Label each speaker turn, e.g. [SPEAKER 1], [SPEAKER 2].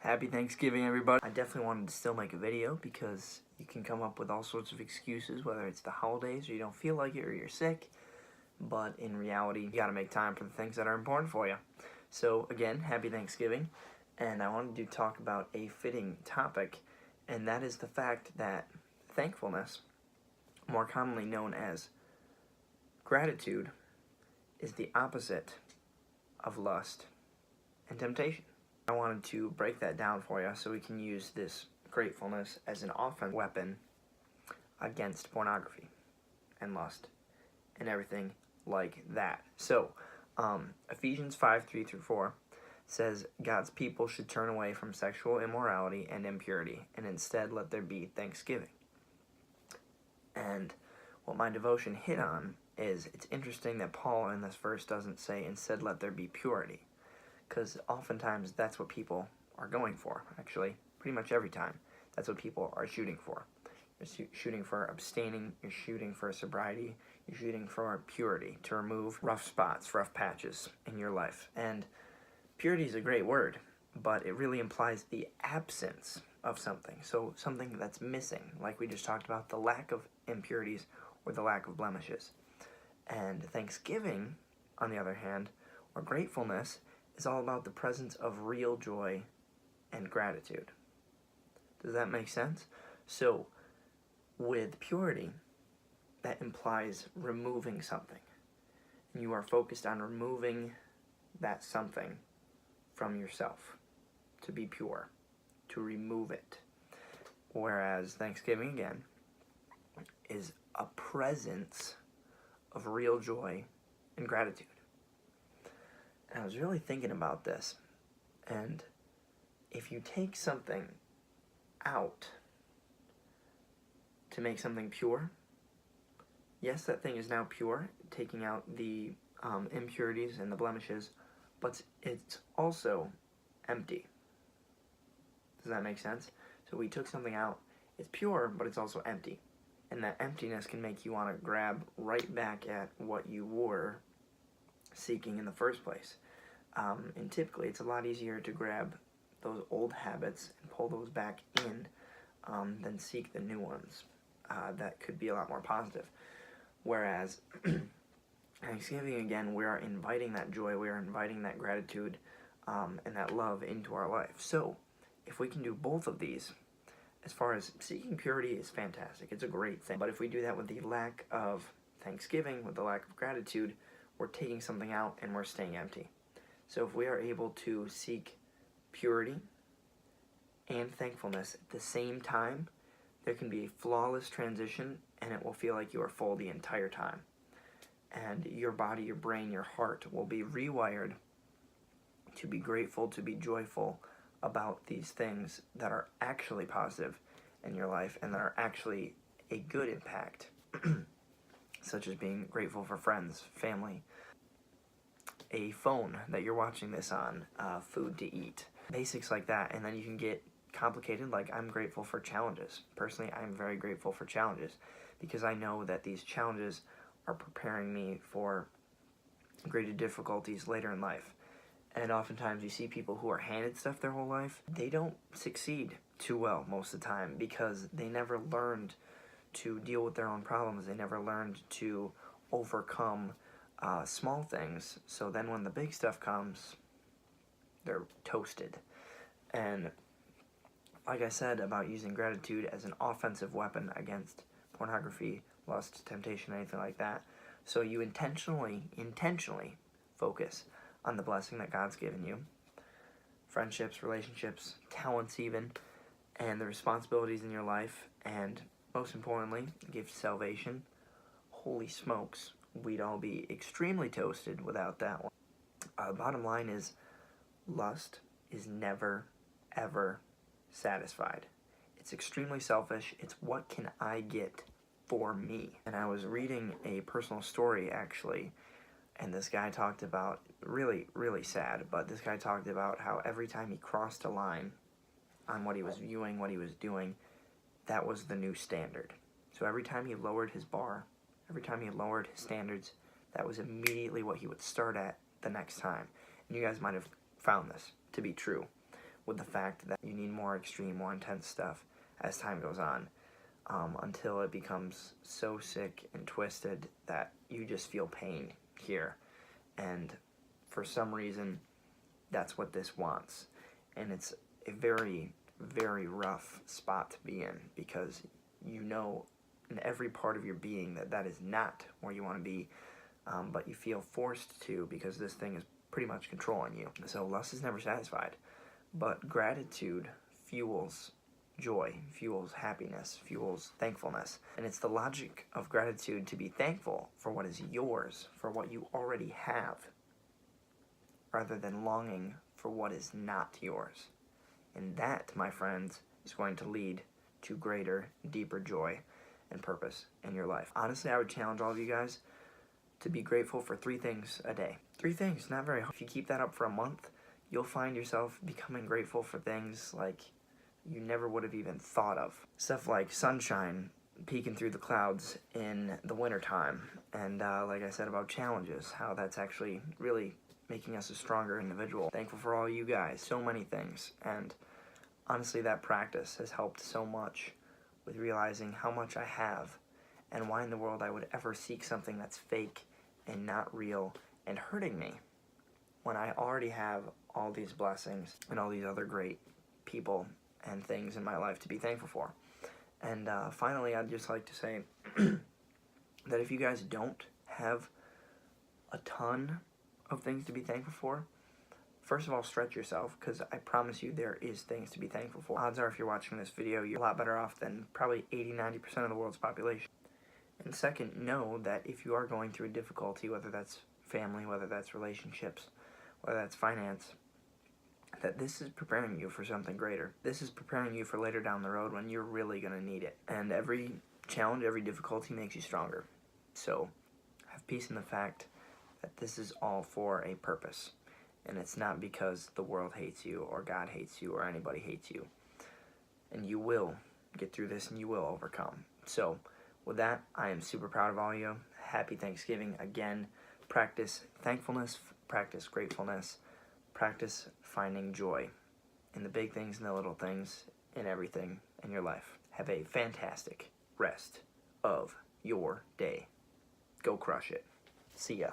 [SPEAKER 1] Happy Thanksgiving, everybody. I definitely wanted to still make a video because you can come up with all sorts of excuses, whether it's the holidays or you don't feel like it or you're sick. But in reality, you gotta make time for the things that are important for you. So again, happy Thanksgiving. And I wanted to talk about a fitting topic, and that is the fact that thankfulness, more commonly known as gratitude, is the opposite of lust and temptation. I wanted to break that down for you so we can use this gratefulness as an offensive weapon against pornography and lust and everything like that. So, Ephesians 5:3-4 says God's people should turn away from sexual immorality and impurity and instead let there be thanksgiving. And what my devotion hit on is it's interesting that Paul in this verse doesn't say instead let there be purity, because oftentimes that's what people are going for. Actually, pretty much every time, that's what people are shooting for. You're shooting for abstaining, you're shooting for sobriety, you're shooting for purity, to remove rough spots, rough patches in your life. And purity is a great word, but it really implies the absence of something. So something that's missing, like we just talked about, the lack of impurities or the lack of blemishes. And thanksgiving, on the other hand, or gratefulness, is all about the presence of real joy and gratitude. Does that make sense? So, with purity, that implies removing something. And you are focused on removing that something from yourself to be pure, to remove it. Whereas Thanksgiving, again, is a presence of real joy and gratitude. And I was really thinking about this, and if you take something out to make something pure, yes, that thing is now pure, taking out the impurities and the blemishes, but it's also empty. Does that make sense? So we took something out, it's pure, but it's also empty. And that emptiness can make you want to grab right back at what you were seeking in the first place. And typically, it's a lot easier to grab those old habits and pull those back in than seek the new ones. That could be a lot more positive. Whereas, Thanksgiving, again, we are inviting that joy, we are inviting that gratitude and that love into our life. So, if we can do both of these, as far as seeking purity is fantastic, it's a great thing. But if we do that with the lack of thanksgiving, with the lack of gratitude, we're taking something out and we're staying empty. So if we are able to seek purity and thankfulness at the same time, there can be a flawless transition, and it will feel like you are full the entire time. And your body, your brain, your heart will be rewired to be grateful, to be joyful about these things that are actually positive in your life and that are actually a good impact, such as being grateful for friends, family, a phone that you're watching this on, food to eat, basics like that. And then you can get complicated, like I'm grateful for challenges. Personally, I'm very grateful for challenges because I know that these challenges are preparing me for greater difficulties later in life. And oftentimes you see people who are handed stuff their whole life, they don't succeed too well most of the time because they never learned to deal with their own problems. They never learned to overcome small things. So then when the big stuff comes, they're toasted. And like I said about using gratitude as an offensive weapon against pornography, lust, temptation, anything like that. So you intentionally focus on the blessing that God's given you, friendships, relationships, talents even, and the responsibilities in your life, and most importantly, the gift of salvation. Holy smokes, we'd all be extremely toasted without that one. Bottom line is, lust is never, ever satisfied. It's extremely selfish. It's what can I get for me? And I was reading a personal story, actually, and this guy talked about, really, really sad, but this guy talked about how every time he crossed a line on what he was viewing, what he was doing, that was the new standard. So every time he lowered his bar, every time he lowered his standards, that was immediately what he would start at the next time. And you guys might have found this to be true, with the fact that you need more extreme, more intense stuff as time goes on, until it becomes so sick and twisted that you just feel pain here. And for some reason, that's what this wants. And it's a very, very rough spot to be in, because you know in every part of your being that that is not where you want to be, but you feel forced to, because this thing is pretty much controlling you. So lust is never satisfied, but gratitude fuels joy, fuels happiness, fuels thankfulness. And it's the logic of gratitude to be thankful for what is yours, for what you already have, rather than longing for what is not yours. And that, my friends, is going to lead to greater, deeper joy and purpose in your life. Honestly, I would challenge all of you guys to be grateful for 3 things a day. 3 things, not very hard. If you keep that up for a month, you'll find yourself becoming grateful for things like you never would have even thought of. Stuff like sunshine peeking through the clouds in the wintertime. And like I said about challenges, how that's actually really making us a stronger individual. Thankful for all you guys, so many things. And honestly, that practice has helped so much with realizing how much I have and why in the world I would ever seek something that's fake and not real and hurting me when I already have all these blessings and all these other great people and things in my life to be thankful for. And finally, I'd just like to say that if you guys don't have a ton of things to be thankful for, first of all, stretch yourself, because I promise you there is things to be thankful for. Odds are if you're watching this video, you're a lot better off than probably 80-90% of the world's population. And second, know that if you are going through a difficulty, whether that's family, whether that's relationships, whether that's finance, that this is preparing you for something greater. This is preparing you for later down the road when you're really going to need it. And every challenge, every difficulty makes you stronger. So have peace in the fact that this is all for a purpose. And it's not because the world hates you or God hates you or anybody hates you. And you will get through this and you will overcome. So with that, I am super proud of all of you. Happy Thanksgiving again. Practice thankfulness, practice gratefulness, practice finding joy in the big things and the little things, in everything in your life. Have a fantastic rest of your day. Go crush it. See ya.